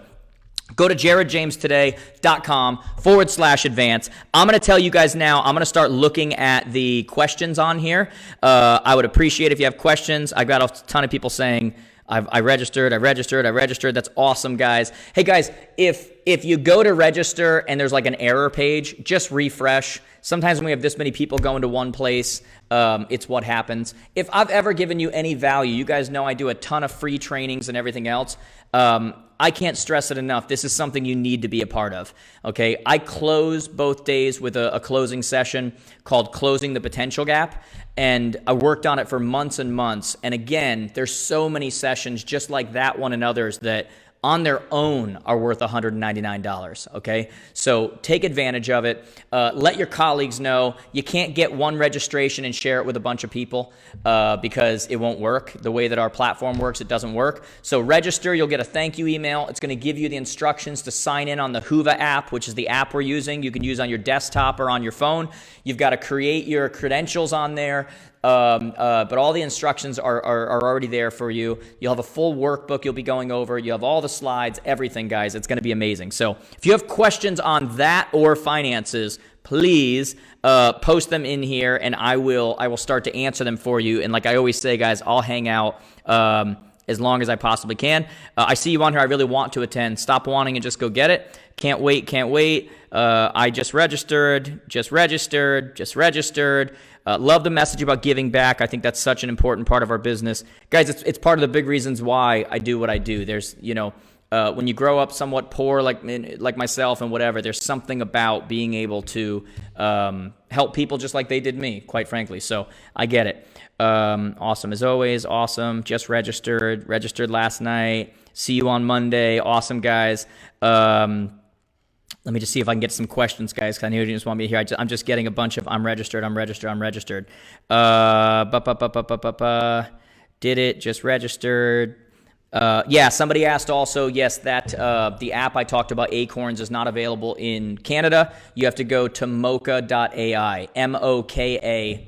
go to jaredjamestoday.com/advance. I'm going to tell you guys now, I'm going to start looking at the questions on here. I would appreciate if you have questions. I've got a ton of people saying, I registered. That's awesome, guys. Hey, guys, if you go to register and there's like an error page, just refresh. Sometimes when we have this many people going to one place, it's what happens. If I've ever given you any value, you guys know I do a ton of free trainings and everything else. I can't stress it enough. This is something you need to be a part of, okay? I close both days with a closing session called Closing the Potential Gap, and I worked on it for months and months. And again, there's so many sessions just like that one and others that on their own are worth $199, okay? So take advantage of it. Let your colleagues know. You can't get one registration and share it with a bunch of people because it won't work. The way that our platform works, it doesn't work. So register. You'll get a thank you email. It's going to give you the instructions to sign in on the Whova app, which is the app we're using. You can use on your desktop or on your phone. You've got to create your credentials on there. But all the instructions are already there for you. You'll have a full workbook you'll be going over. You have all the slides, everything, guys. It's going to be amazing. So if you have questions on that or finances, please post them in here, and I will start to answer them for you. And like I always say, guys, I'll hang out as long as I possibly can. I see you on here. I really want to attend. Stop wanting and just go get it. Can't wait. I just registered. Love the message about giving back. I think that's such an important part of our business. Guys, it's part of the big reasons why I do what I do. There's, when you grow up somewhat poor like myself and whatever, there's something about being able to help people just like they did me, quite frankly. So I get it. Awesome as always. Awesome. Just registered last night. See you on Monday. Awesome, guys. Let me just see if I can get some questions, guys, because I know you just want me here. I'm just getting a bunch of I'm registered. Did it, just registered. Yeah, somebody asked also, yes, that the app I talked about, Acorns, is not available in Canada. You have to go to moka.ai, moka.ai.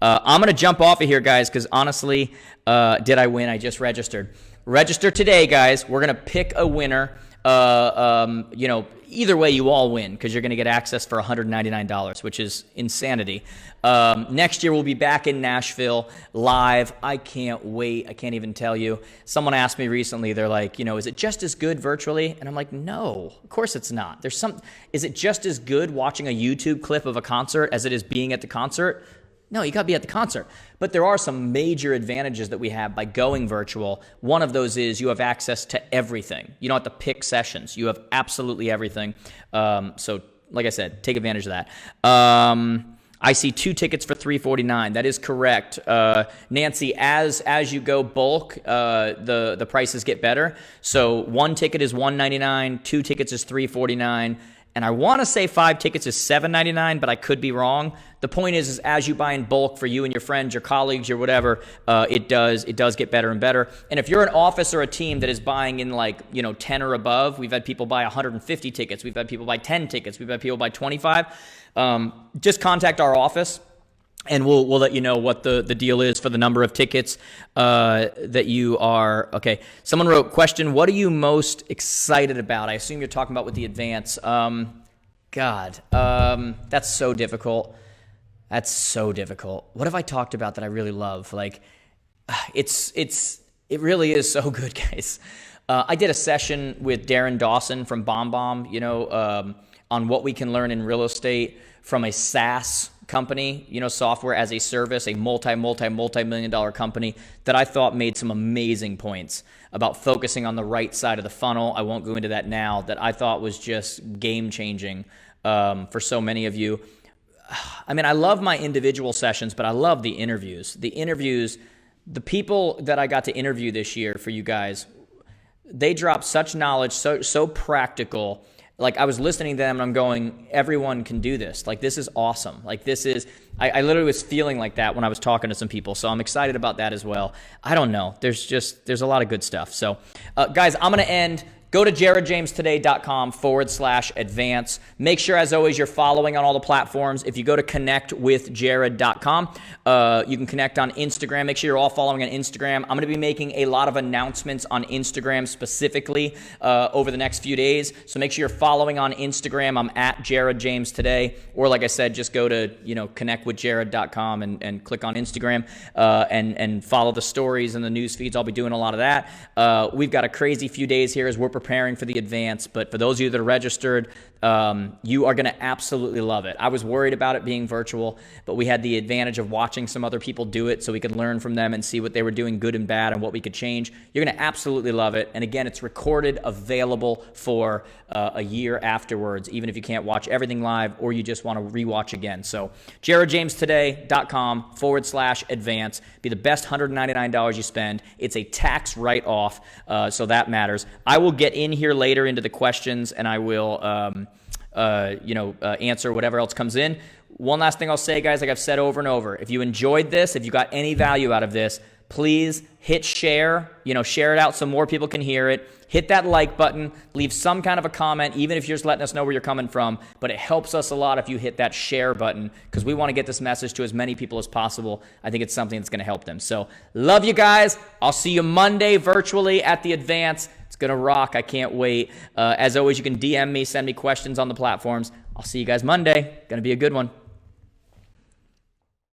I'm going to jump off of here, guys, because honestly, did I win? I just registered. Register today, guys. We're going to pick a winner. Either way, you all win because you're going to get access for $199, which is insanity. Next year, we'll be back in Nashville live. I can't wait. I can't even tell you. Someone asked me recently, they're like, is it just as good virtually? And I'm like, no, of course it's not. Is it just as good watching a YouTube clip of a concert as it is being at the concert? No, you got to be at the concert. But there are some major advantages that we have by going virtual. One of those is you have access to everything. You don't have to pick sessions. You have absolutely everything. So, like I said, take advantage of that. I see 2 tickets for $349. That is correct. Nancy, as you go bulk, the prices get better. So 1 ticket is $199, 2 tickets is $349. And I want to say 5 tickets is $7.99, but I could be wrong. The point is as you buy in bulk for you and your friends, your colleagues, your whatever, it does get better and better. And if you're an office or a team that is buying in 10 or above, we've had people buy 150 tickets. We've had people buy 10 tickets. We've had people buy 25. Just contact our office. And we'll let you know what the deal is for the number of tickets that you are. Okay, someone wrote, question, what are you most excited about? I assume you're talking about with the advance. That's so difficult. That's so difficult. What have I talked about that I really love? It really is so good, guys. I did a session with Darren Dawson from BombBomb, on what we can learn in real estate from a SaaS company, software as a service, a multi-million dollar company that I thought made some amazing points about focusing on the right side of the funnel. I won't go into that now, that I thought was just game changing for so many of you. I mean, I love my individual sessions, but I love the interviews. The people that I got to interview this year for you guys, they dropped such knowledge, so practical. Like, I was listening to them and I'm going, everyone can do this. Like, this is awesome. Like, I literally was feeling like that when I was talking to some people. So I'm excited about that as well. I don't know. There's a lot of good stuff. So guys, I'm going to end. Go to jaredjamestoday.com/advance. Make sure, as always, you're following on all the platforms. If you go to connectwithjared.com, you can connect on Instagram. Make sure you're all following on Instagram. I'm going to be making a lot of announcements on Instagram specifically over the next few days. So make sure you're following on Instagram. I'm at Jared James Today. Or like I said, just go to connectwithjared.com and click on Instagram and follow the stories and the news feeds. I'll be doing a lot of that. We've got a crazy few days here as we're preparing for the advance, but for those of you that are registered, you are going to absolutely love it. I was worried about it being virtual, but we had the advantage of watching some other people do it so we could learn from them and see what they were doing good and bad and what we could change. You're going to absolutely love it. And again, it's recorded, available for a year afterwards, even if you can't watch everything live or you just want to rewatch again. So jaredjamestoday.com/advance. Be the best $199 you spend. It's a tax write-off, so that matters. I will get in here later into the questions and I will answer whatever else comes in. One last thing I'll say, guys, like I've said over and over, if you enjoyed this, if you got any value out of this, please hit share, share it out so more people can hear it. Hit that like button, leave some kind of a comment, even if you're just letting us know where you're coming from. But it helps us a lot if you hit that share button because we want to get this message to as many people as possible. I think it's something that's going to help them. So love you guys. I'll see you Monday virtually at the advance. It's going to rock. I can't wait. As always, you can DM me, send me questions on the platforms. I'll see you guys Monday. Going to be a good one.